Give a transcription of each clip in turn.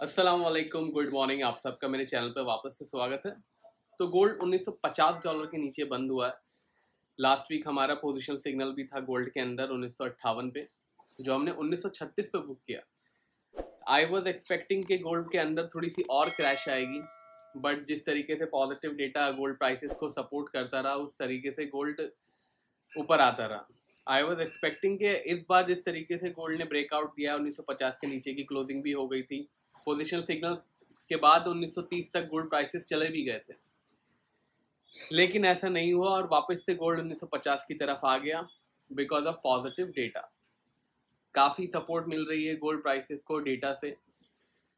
अस्सलाम वालेकुम, good morning. आप सबका मेरे चैनल पर वापस से स्वागत है। तो गोल्ड $1950 के नीचे बंद हुआ है। लास्ट वीक हमारा पोजीशन सिग्नल भी था गोल्ड के अंदर 1958 पे, जो हमने 1936 पे बुक किया। आई वॉज एक्सपेक्टिंग कि गोल्ड के अंदर थोड़ी सी और क्रैश आएगी, बट जिस तरीके से पॉजिटिव डेटा गोल्ड प्राइसेस को सपोर्ट करता रहा, उस तरीके से गोल्ड ऊपर आता रहा। आई वॉज एक्सपेक्टिंग कि इस बार जिस तरीके से गोल्ड ने ब्रेकआउट दिया, 1950 के नीचे की क्लोजिंग भी हो गई थी, पोजिशनल सिग्नल्स के बाद 1930 तक गोल्ड प्राइसेस चले भी गए थे, लेकिन ऐसा नहीं हुआ और वापस से गोल्ड 1950 की तरफ आ गया बिकॉज ऑफ पॉजिटिव डेटा। काफ़ी सपोर्ट मिल रही है गोल्ड प्राइसेस को डेटा से।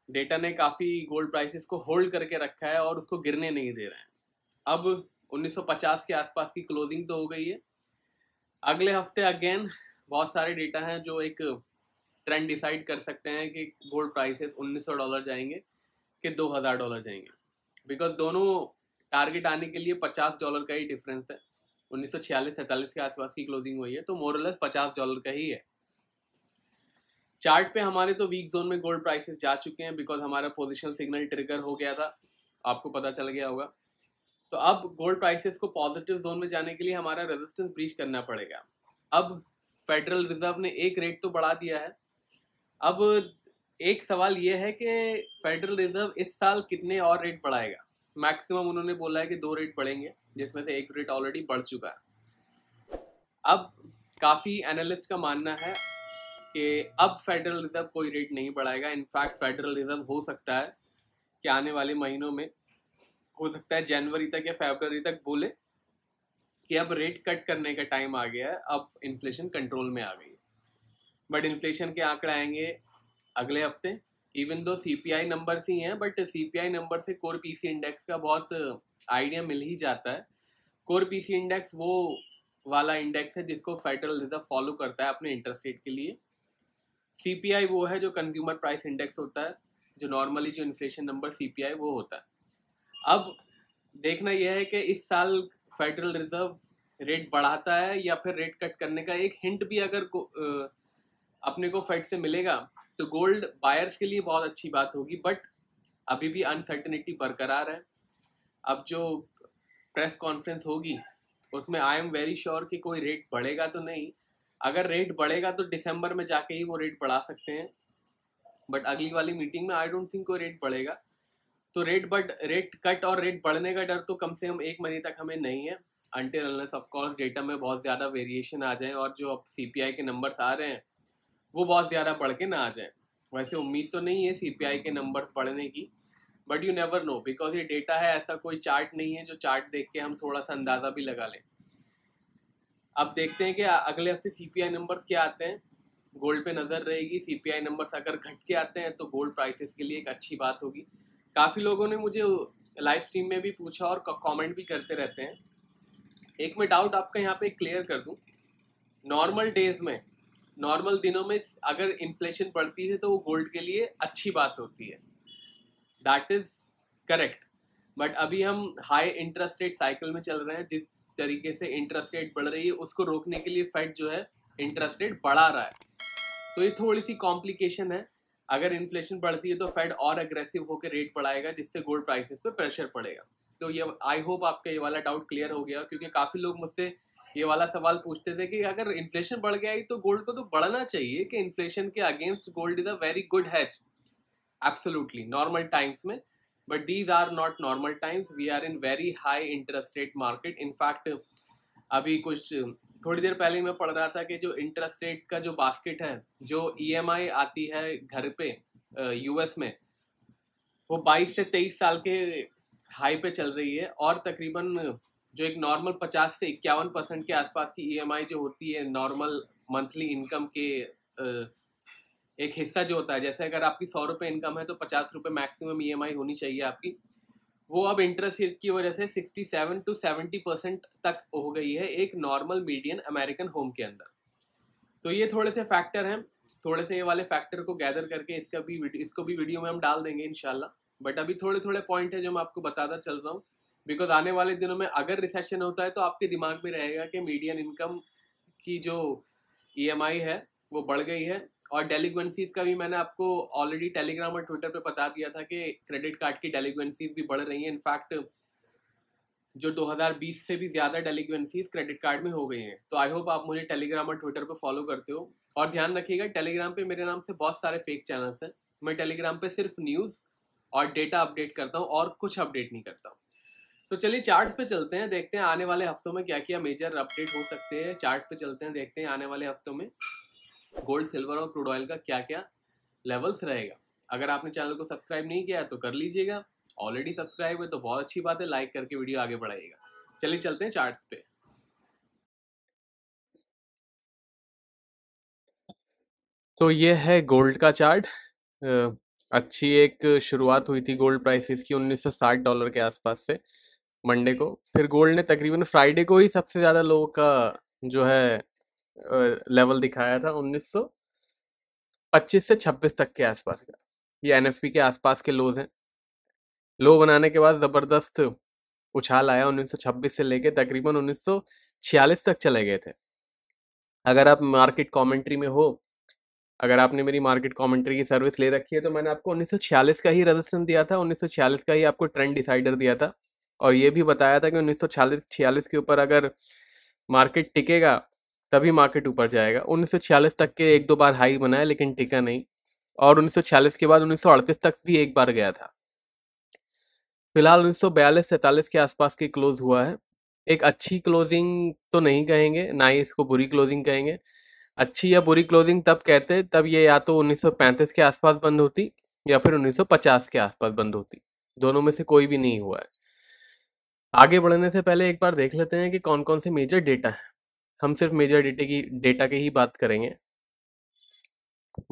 डेटा ने काफ़ी गोल्ड प्राइसेस को होल्ड करके रखा है और उसको गिरने नहीं दे रहे हैं। अब 1950 के आसपास की क्लोजिंग तो हो गई है। अगले हफ्ते अगेन बहुत सारे डेटा हैं जो एक ट्रेंड डिसाइड कर सकते हैं कि गोल्ड प्राइसेस $1900 जाएंगे कि $2000 जाएंगे, बिकॉज दोनों टारगेट आने के लिए $50 का ही डिफरेंस है। 1946-47 के आसपास की क्लोजिंग हुई है, तो मोरलेस $50 का ही है। चार्ट पे हमारे तो वीक जोन में गोल्ड प्राइसेस जा चुके हैं बिकॉज हमारा पोजिशनल सिग्नल ट्रिगर हो गया था, आपको पता चल गया होगा। तो अब गोल्ड प्राइसेस को पॉजिटिव जोन में जाने के लिए हमारा रेजिस्टेंस ब्रीच करना पड़ेगा। अब फेडरल रिजर्व ने एक रेट तो बढ़ा दिया है। अब एक सवाल ये है कि फेडरल रिजर्व इस साल कितने और रेट बढ़ाएगा। मैक्सिमम उन्होंने बोला है कि 2 रेट बढ़ेंगे, जिसमें से एक रेट ऑलरेडी बढ़ चुका है। अब काफ़ी एनालिस्ट का मानना है कि अब फेडरल रिजर्व कोई रेट नहीं बढ़ाएगा। इनफैक्ट फेडरल रिजर्व हो सकता है कि आने वाले महीनों में, हो सकता है जनवरी तक या फरवरी तक बोले कि अब रेट कट करने का टाइम आ गया है, अब इन्फ्लेशन कंट्रोल में आ गई है। बट इन्फ्लेशन के आंकड़े आएंगे अगले हफ्ते। इवन दो सीपीआई नंबर ही हैं, बट सीपीआई नंबर से कोर पीसी इंडेक्स का बहुत आइडिया मिल ही जाता है। कोर पीसी इंडेक्स वो वाला इंडेक्स है जिसको फेडरल रिजर्व फॉलो करता है अपने इंटरेस्ट रेट के लिए। सीपीआई वो है जो कंज्यूमर प्राइस इंडेक्स होता है, जो नॉर्मली जो इन्फ्लेशन नंबर सीपीआई वो होता है। अब देखना यह है कि इस साल फेडरल रिजर्व रेट बढ़ाता है या फिर रेट कट करने का एक हिंट भी अगर अपने को फेड से मिलेगा तो गोल्ड बायर्स के लिए बहुत अच्छी बात होगी। बट अभी भी अनसर्टेनिटी बरकरार है। अब जो प्रेस कॉन्फ्रेंस होगी उसमें आई एम वेरी श्योर कि कोई रेट बढ़ेगा तो नहीं। अगर रेट बढ़ेगा तो दिसंबर में जाके ही वो रेट बढ़ा सकते हैं, बट अगली वाली मीटिंग में आई डोंट थिंक कोई रेट बढ़ेगा। तो रेट कट और रेट बढ़ने का डर तो कम से कम 1 महीने तक हमें नहीं है, until unless of course data में बहुत ज़्यादा वेरिएशन आ जाए और जो अब सीपीआई के नंबर्स आ रहे हैं वो बहुत ज़्यादा बढ़ के ना आ जाए। वैसे उम्मीद तो नहीं है सीपीआई के नंबर्स बढ़ने की, but you never know because ये डेटा है, ऐसा कोई चार्ट नहीं है जो चार्ट देख के हम थोड़ा सा अंदाज़ा भी लगा लें। अब देखते हैं कि अगले हफ्ते सीपीआई नंबर्स क्या आते हैं। गोल्ड पे नज़र रहेगी। सीपीआई नंबर्स अगर घट के आते हैं तो गोल्ड प्राइसेस के लिए एक अच्छी बात होगी। काफ़ी लोगों ने मुझे लाइव स्ट्रीम में भी पूछा और कमेंट भी करते रहते हैं। एक मैं डाउट आपका यहाँ पे क्लियर कर दूं। नॉर्मल डेज में, नॉर्मल दिनों में अगर इन्फ्लेशन बढ़ती है तो वो गोल्ड के लिए अच्छी बात होती है, दैट इज करेक्ट। बट अभी हम हाई इंटरेस्ट रेट साइकिल में चल रहे हैं। जिस तरीके से इंटरेस्ट रेट बढ़ रही है उसको रोकने के लिए फेड जो है इंटरेस्ट रेट बढ़ा रहा है, तो ये थोड़ी सी कॉम्प्लिकेशन है। अगर इन्फ्लेशन बढ़ती है तो फेड और अग्रेसिव होकर रेट बढ़ाएगा, जिससे गोल्ड प्राइसेस पे प्रेशर पड़ेगा। तो ये आई होप आपका ये वाला डाउट क्लियर हो गया, क्योंकि काफ़ी लोग मुझसे ये वाला सवाल पूछते थे कि अगर इन्फ्लेशन बढ़ गया ही तो गोल्ड को तो बढ़ना चाहिए, कि इन्फ्लेशन के against gold is a very good hedge. Absolutely normal times में, but these are not normal times. We are in very high interest rate market. In fact अभी कुछ थोड़ी देर पहले मैं पढ़ रहा था कि जो इंटरेस्ट रेट का जो बास्केट है, जो ईएमआई आती है घर पे यूएस में, वो 22 से 23 साल के हाई पे चल रही है। और तकरीबन जो एक नॉर्मल 50 से 51% के आसपास की ईएमआई जो होती है नॉर्मल मंथली इनकम के एक हिस्सा जो होता है, जैसे अगर आपकी 100 रुपये इनकम है तो 50 रुपये मैक्सिमम ईएमआई होनी चाहिए आपकी, वो अब इंटरेस्ट रेट की वजह से 67 to 70% तक हो गई है एक नॉर्मल मीडियन अमेरिकन होम के अंदर। तो ये थोड़े से फैक्टर हैं। थोड़े से ये वाले फैक्टर को गैदर करके इसको भी वीडियो में हम डाल देंगे इंशाल्लाह। बट अभी थोड़े थोड़े पॉइंट है जो मैं आपको बताता चल रहा हूँ, बिकॉज आने वाले दिनों में अगर रिसेशन होता है तो आपके दिमाग में रहेगा कि मीडियन इनकम की जो ईएमआई है वो बढ़ गई है और डेलिक्वेंसीज का भी मैंने आपको ऑलरेडी टेलीग्राम और ट्विटर पे बता दिया था कि क्रेडिट कार्ड की डेलिक्वेंसीज भी बढ़ रही हैं। इनफैक्ट जो 2020 से भी ज़्यादा डेलिक्वेंसीज क्रेडिट कार्ड में हो गई हैं। तो आई होप आप मुझे टेलीग्राम और ट्विटर पे फॉलो करते हो। और ध्यान रखिएगा, टेलीग्राम पे मेरे नाम से बहुत सारे फेक चैनल्स हैं। मैं टेलीग्राम पे सिर्फ न्यूज़ और डेटा अपडेट करता हूँ और कुछ अपडेट नहीं करता हूँ। तो चलिए चार्ट्स पे चलते हैं, देखते हैं आने वाले हफ्तों में क्या क्या मेजर अपडेट हो सकते हैं। चार्ट पे चलते हैं, देखते हैं आने वाले हफ्तों में गोल्ड, सिल्वर और क्रूड ऑयल का क्या क्या लेवल्स रहेगा। अगर आपने चैनल को सब्सक्राइब नहीं किया है तो कर लीजिएगा, ऑलरेडी सब्सक्राइब है तो बहुत अच्छी बात है, लाइक करके वीडियो आगे बढ़ाइएगा। चलिए चलते हैं चार्ट्स पे। तो ये है गोल्ड का चार्ट। अच्छी एक शुरुआत हुई थी गोल्ड प्राइसेस की $1960 के आसपास से मंडे को। फिर गोल्ड ने तकरीबन फ्राइडे को ही सबसे ज़्यादा लोगों का जो है लेवल दिखाया था 1925 से 26 तक के आसपास का। ये एनएफपी के आसपास के लोज हैं। लो बनाने के बाद ज़बरदस्त उछाल आया 1926 से लेके तकरीबन 1946 तक चले गए थे। अगर आप मार्केट कमेंट्री में हो, अगर आपने मेरी मार्केट कमेंट्री की सर्विस ले रखी है, तो मैंने आपको 1946 का ही रेजिस्टेंस दिया था, 1946 का ही आपको ट्रेंड डिसाइडर दिया था। और ये भी बताया था कि 1946 के ऊपर अगर मार्केट टिकेगा तभी मार्केट ऊपर जाएगा। 1946 तक के एक दो बार हाई बनाया लेकिन टिका नहीं, और 1946 के बाद 1938 तक भी एक बार गया था। फिलहाल 1942-43 के आसपास की क्लोज हुआ है। एक अच्छी क्लोजिंग तो नहीं कहेंगे, ना ही इसको बुरी क्लोजिंग कहेंगे। अच्छी या बुरी क्लोजिंग तब कहते तब ये या तो 1935 के आसपास बंद होती या फिर 1950 के आसपास बंद होती। दोनों में से कोई भी नहीं हुआ है। आगे बढ़ने से पहले एक बार देख लेते हैं कि कौन कौन से मेजर डेटा है। हम सिर्फ मेजर डेटा की ही बात करेंगे।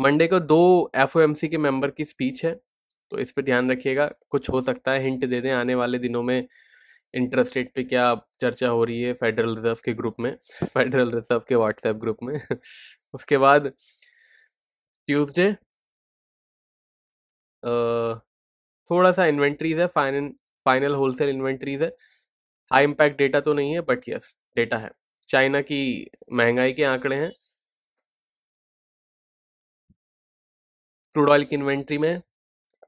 मंडे को 2 एफओएमसी के मेंबर की स्पीच है, तो इस पे ध्यान रखिएगा। कुछ हो सकता है हिंट दे दें आने वाले दिनों में इंटरेस्ट रेट पे क्या चर्चा हो रही है फेडरल रिजर्व के ग्रुप में, फेडरल रिजर्व के व्हाट्सएप ग्रुप में। उसके बाद ट्यूसडे थोड़ा सा इन्वेंट्रीज है, फाइनल होलसेल इन्वेंट्रीज है। हाई इम्पैक्ट डेटा तो नहीं है बट यस डेटा है। चाइना की महंगाई के आंकड़े हैं। क्रूड ऑयल की इन्वेंट्री में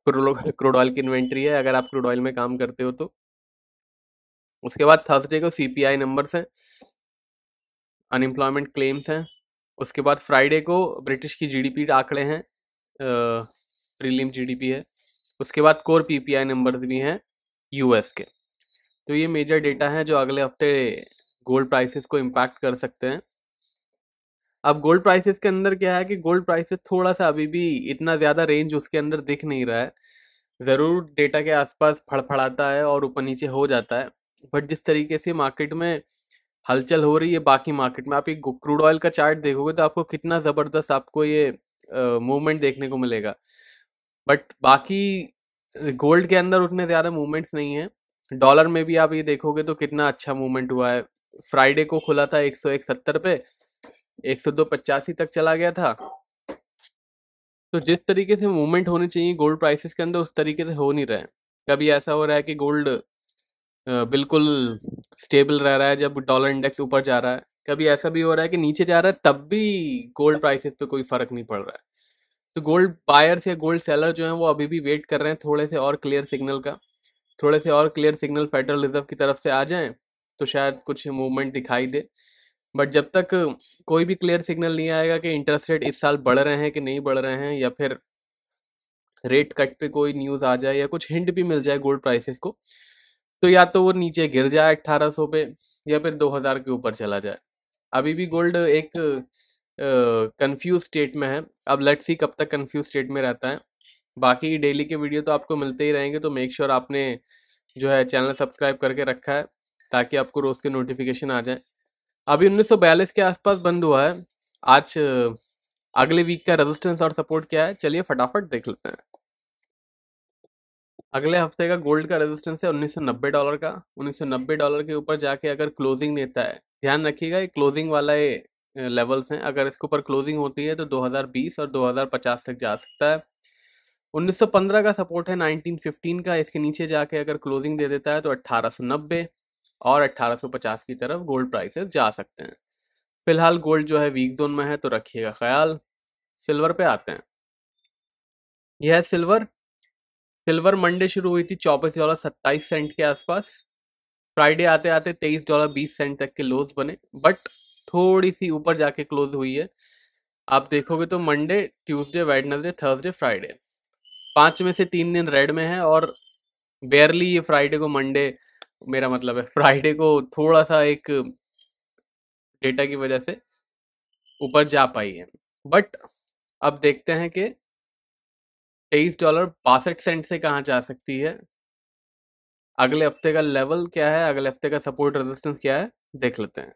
क्रूड ऑयल की इन्वेंट्री है अगर आप क्रूड ऑयल में काम करते हो तो। उसके बाद थर्सडे को सीपीआई नंबर्स हैं, अनएम्प्लॉयमेंट क्लेम्स हैं। उसके बाद फ्राइडे को ब्रिटिश की जीडीपी आंकड़े हैं, प्रीलिम जीडीपी है। उसके बाद कोर पीपीआई नंबर भी हैं यूएस के। तो ये मेजर डेटा हैं जो अगले हफ्ते गोल्ड प्राइसेस को इम्पैक्ट कर सकते हैं। अब गोल्ड प्राइसेस के अंदर क्या है कि गोल्ड प्राइसेस थोड़ा सा अभी भी इतना ज़्यादा रेंज उसके अंदर दिख नहीं रहा है। ज़रूर डेटा के आसपास फड़फड़ाता है और ऊपर नीचे हो जाता है, बट जिस तरीके से मार्केट में हलचल हो रही है बाकी मार्केट में, आप एक क्रूड ऑयल का चार्ट देखोगे तो आपको कितना ज़बरदस्त आपको ये मूवमेंट देखने को मिलेगा। बट बाकी गोल्ड के अंदर उतने ज़्यादा मूवमेंट्स नहीं है। डॉलर में भी आप ये देखोगे तो कितना अच्छा मूवमेंट हुआ है। फ्राइडे को खुला था 101.70 पे, 102.85 तक चला गया था। तो जिस तरीके से मूवमेंट होनी चाहिए गोल्ड प्राइसेस के अंदर उस तरीके से हो नहीं रहा है। कभी ऐसा हो रहा है कि गोल्ड बिल्कुल स्टेबल रह रहा है जब डॉलर इंडेक्स ऊपर जा रहा है, कभी ऐसा भी हो रहा है कि नीचे जा रहा है तब भी गोल्ड प्राइसेस पे कोई फर्क नहीं पड़ रहा है। तो गोल्ड बायर्स या गोल्ड सेलर जो हैं वो अभी भी वेट कर रहे हैं थोड़े से और क्लियर सिग्नल का। थोड़े से और क्लियर सिग्नल फेडरल रिजर्व की तरफ से आ जाएं तो शायद कुछ मूवमेंट दिखाई दे। बट जब तक कोई भी क्लियर सिग्नल नहीं आएगा कि इंटरेस्ट रेट इस साल बढ़ रहे हैं कि नहीं बढ़ रहे हैं, या फिर रेट कट पे कोई न्यूज़ आ जाए या कुछ हिंट भी मिल जाए गोल्ड प्राइसेस को, तो या तो वो नीचे गिर जाए 1800 पे या फिर 2000 के ऊपर चला जाए। अभी भी गोल्ड एक कंफ्यूज स्टेट में है। अब लेट्स सी कब तक कंफ्यूज स्टेट में रहता है। बाकी डेली के वीडियो तो आपको मिलते ही रहेंगे, तो मेक श्योर आपने जो है चैनल सब्सक्राइब करके रखा है ताकि आपको रोज़ के नोटिफिकेशन आ जाए। अभी 1942 के आसपास बंद हुआ है। आज अगले वीक का रेजिस्टेंस और सपोर्ट क्या है, चलिए फटाफट देख लेते हैं। अगले हफ्ते का गोल्ड का रेजिस्टेंस है $1990 का। $1990 के ऊपर जाके अगर क्लोजिंग देता है, ध्यान रखिएगा ये क्लोजिंग वाला ये लेवल्स हैं, अगर इसके ऊपर क्लोजिंग होती है तो 2020 और 2050 तक जा सकता है। 1915 का सपोर्ट है 1915 का, इसके नीचे जाके अगर क्लोजिंग दे देता है तो 1890 और 1850 की तरफ गोल्ड प्राइसेस जा सकते हैं। फिलहाल गोल्ड जो है वीक जोन में है तो रखिएगा ख्याल। सिल्वर पे आते हैं। यह है सिल्वर। सिल्वर मंडे शुरू हुई थी $24.27 के आसपास। फ्राइडे आते आते $23.20 तक के लोज बने, बट थोड़ी सी ऊपर जाके क्लोज हुई है। आप देखोगे तो Monday, Tuesday, Wednesday, Thursday, Friday, 5 में से 3 दिन रेड में है, और बेयरली ये फ्राइडे को, मंडे मेरा मतलब है फ्राइडे को थोड़ा सा एक डेटा की वजह से ऊपर जा पाई है। बट अब देखते हैं कि $23.62 से कहाँ जा सकती है। अगले हफ्ते का लेवल क्या है, अगले हफ्ते का सपोर्ट रेजिस्टेंस क्या है, देख लेते हैं।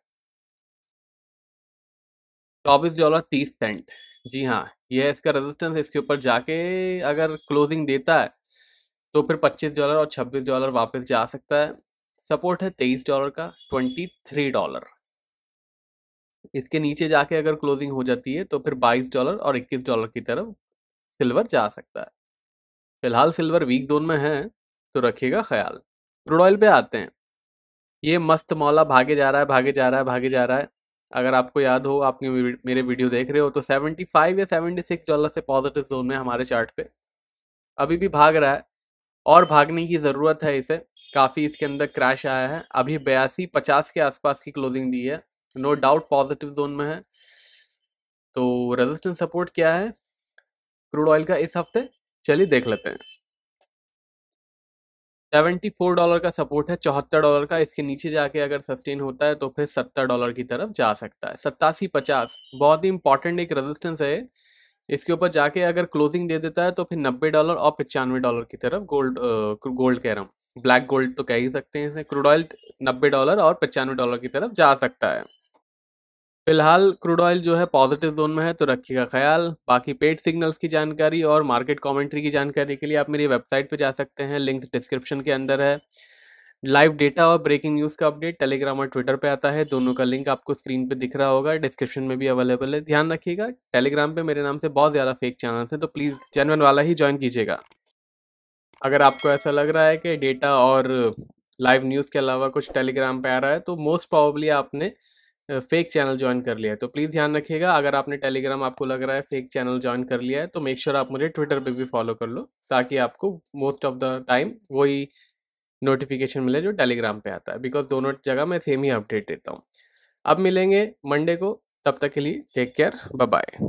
$24.30। जी हाँ, ये है इसका रेजिस्टेंस। इसके ऊपर जाके अगर क्लोजिंग देता है तो फिर $25 और $26 वापस जा सकता है। सपोर्ट है $23 का, $23। इसके नीचे जाके अगर क्लोजिंग हो जाती है तो फिर $22 और $21 की तरफ सिल्वर जा सकता है। फिलहाल सिल्वर वीक जोन में है, तो रखिएगा ख्याल। क्रूड ऑयल पे आते हैं। ये मस्त मौला भागे जा रहा है, भागे जा रहा है, भागे जा रहा है। अगर आपको याद हो, आपने मेरे वीडियो देख रहे हो, तो 75 या $76 से पॉजिटिव जोन में हमारे चार्ट पे अभी भी भाग रहा है, और भागने की ज़रूरत है इसे। काफ़ी इसके अंदर क्रैश आया है। अभी 82-50 के आसपास की क्लोजिंग दी है, नो डाउट पॉजिटिव जोन में है। तो रेजिस्टेंस सपोर्ट क्या है क्रूड ऑयल का इस हफ्ते, चलिए देख लेते हैं। $74 का सपोर्ट है, $74 का। इसके नीचे जाके अगर सस्टेन होता है तो फिर $70 की तरफ जा सकता है। 87-50 बहुत ही इंपॉर्टेंट एक रेजिस्टेंस है। इसके ऊपर जाके अगर क्लोजिंग दे देता है तो फिर $90 और $95 की तरफ गोल्ड कह रहा हूँ, ब्लैक गोल्ड तो कह ही सकते हैं इसे, क्रूड ऑयल $90 और $95 की तरफ जा सकता है। फिलहाल क्रूड ऑयल जो है पॉजिटिव जोन में है, तो रखिएगा ख्याल। बाकी पेड सिग्नल्स की जानकारी और मार्केट कमेंट्री की जानकारी के लिए आप मेरी वेबसाइट पे जा सकते हैं, लिंक्स डिस्क्रिप्शन के अंदर है। लाइव डेटा और ब्रेकिंग न्यूज़ का अपडेट टेलीग्राम और ट्विटर पे आता है, दोनों का लिंक आपको स्क्रीन पे दिख रहा होगा, डिस्क्रिप्शन में भी अवेलेबल है। ध्यान रखिएगा, टेलीग्राम पे मेरे नाम से बहुत ज़्यादा फेक चैनल हैं, तो प्लीज़ जेन्युइन वाला ही ज्वाइन कीजिएगा। अगर आपको ऐसा लग रहा है कि डेटा और लाइव न्यूज़ के अलावा कुछ टेलीग्राम पे आ रहा है, तो मोस्ट प्रोबेबली आपने फेक चैनल ज्वाइन कर लिया है। तो प्लीज़ ध्यान रखिएगा, अगर आपने टेलीग्राम, आपको लग रहा है फेक चैनल ज्वाइन कर लिया है, तो मेक श्योर आप मुझे ट्विटर पे भी फॉलो कर लो, ताकि आपको मोस्ट ऑफ द टाइम वही नोटिफिकेशन मिले जो टेलीग्राम पे आता है, बिकॉज दोनों जगह मैं सेम ही अपडेट देता हूँ। अब मिलेंगे मंडे को, तब तक के लिए टेक केयर, बाय बाय।